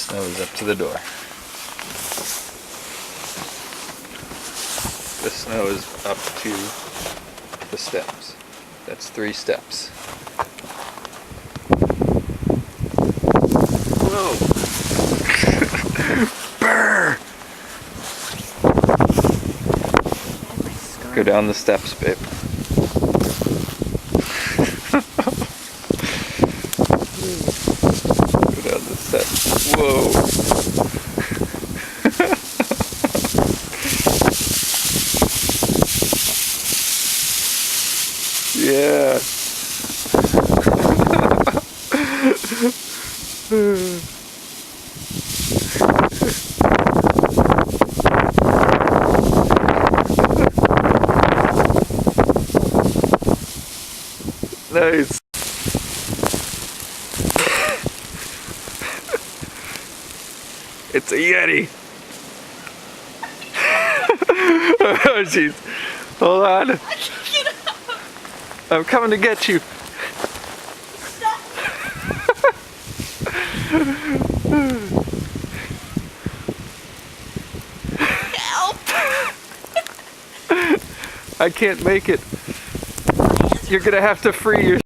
Snow is up to the door. The snow is up to the steps. That's 3 steps. Whoa! Brr! Go down the steps, babe. Go down the steps. Whoa! Yeah. Nice. It's a Yeti. Oh jeez. Hold on. I'm coming to get you. Help! I can't make it. You're gonna have to free yourself.